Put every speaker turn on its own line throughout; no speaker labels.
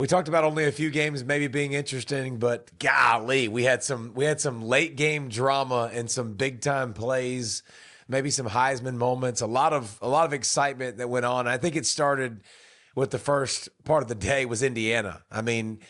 We talked about only a few games maybe being interesting, but golly, we had some late game drama and some big time plays, maybe some Heisman moments, a lot of excitement that went on. I think it started with the first part of the day was Indiana. I mean,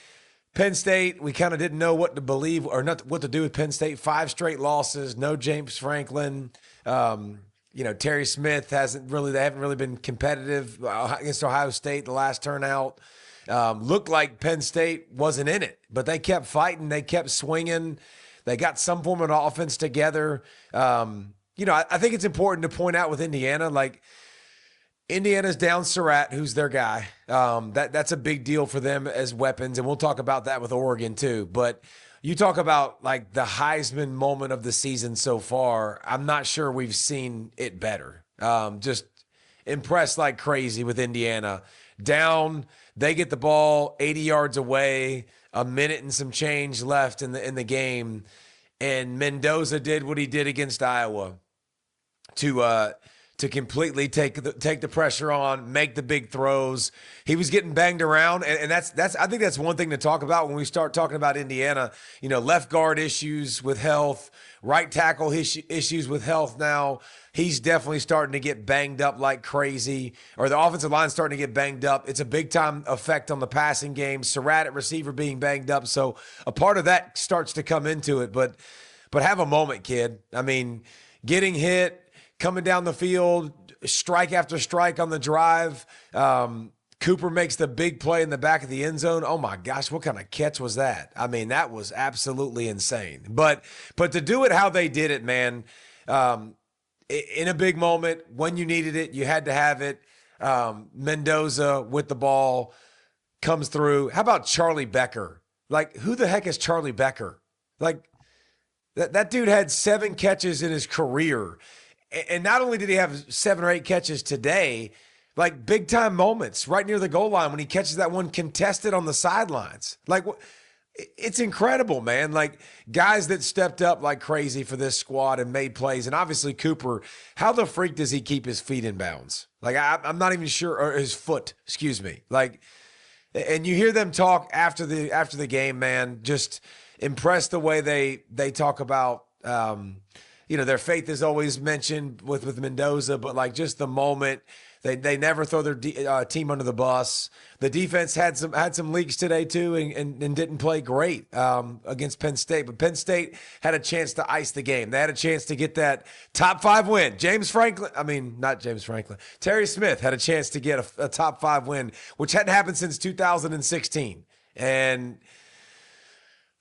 Penn State, we kind of didn't know what to believe or not what to do with Penn State. 5 straight losses, no James Franklin. Terry Smith they haven't really been competitive against Ohio State the last turnout. Looked like Penn State wasn't in it, but they kept fighting. They kept swinging. They got some form of offense together. I think it's important to point out with Indiana, like Indiana's down Surratt, who's their guy. That's a big deal for them as weapons, and we'll talk about that with Oregon too. But you talk about like the Heisman moment of the season so far. I'm not sure we've seen it better. Just impressed like crazy with Indiana. Down, they get the ball 80 yards away, a minute and some change left in the game, and Mendoza did what he did against Iowa to completely take the pressure on, make the big throws. He was getting banged around, and that's I think that's one thing to talk about when we start talking about Indiana. Left guard issues with health, right tackle issues with health now. He's definitely starting to get banged up like crazy, or the offensive line's starting to get banged up. It's a big-time effect on the passing game. Surratt at receiver being banged up, so a part of that starts to come into it. But have a moment, kid. I mean, getting hit, coming down the field, strike after strike on the drive. Cooper makes the big play in the back of the end zone. Oh my gosh, what kind of catch was that? I mean, that was absolutely insane. But to do it how they did it, man, in a big moment, when you needed it, you had to have it. Mendoza with the ball comes through. How about Charlie Becker? Like, who the heck is Charlie Becker? Like, that dude had 7 catches in his career. And not only did he have 7 or 8 catches today, like big time moments right near the goal line when he catches that one contested on the sidelines. Like, it's incredible, man. Like, guys that stepped up like crazy for this squad and made plays. And obviously Cooper, how the freak does he keep his feet in bounds? Like, I'm not even sure, or his foot, excuse me. Like, and you hear them talk after the game, man, just impressed the way they talk about, their faith is always mentioned with Mendoza, but like just the moment, they never throw their team under the bus. The defense had some leaks today too, and didn't play great against Penn State. But Penn State had a chance to ice the game. They had a chance to get that top 5 win. Terry Smith had a chance to get a top 5 win, which hadn't happened since 2016, and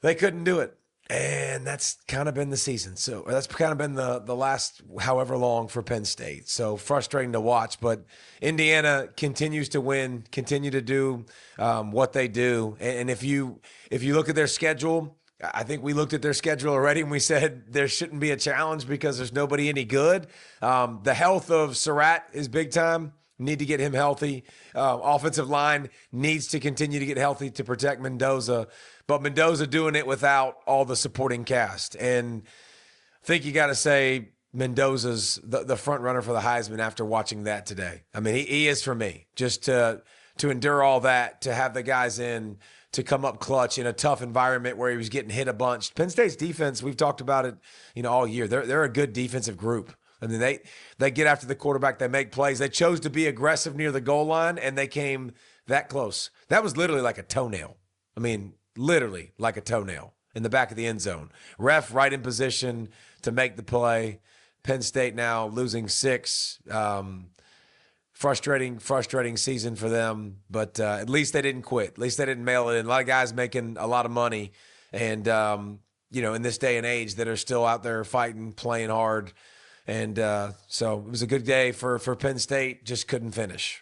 they couldn't do it. And that's kind of been the season. So that's kind of been the last however long for Penn State. So frustrating to watch, but Indiana continues to win, continue to do what they do. And if you look at their schedule, I think we looked at their schedule already and we said there shouldn't be a challenge because there's nobody any good. The health of Surratt is big time. Need to get him healthy. Offensive line needs to continue to get healthy to protect Mendoza. But Mendoza doing it without all the supporting cast. And I think you got to say Mendoza's the front runner for the Heisman after watching that today. I mean, he is for me. Just to endure all that, to have the guys in, to come up clutch in a tough environment where he was getting hit a bunch. Penn State's defense, we've talked about it, all year. They're a good defensive group. I mean, they get after the quarterback. They make plays. They chose to be aggressive near the goal line, and they came that close. That was literally like a toenail. I mean, literally like a toenail in the back of the end zone. Ref right in position to make the play. Penn State now losing 6. Frustrating season for them, but at least they didn't quit. At least they didn't mail it in. A lot of guys making a lot of money, and in this day and age that are still out there fighting, playing hard. And so it was a good day for Penn State, just couldn't finish.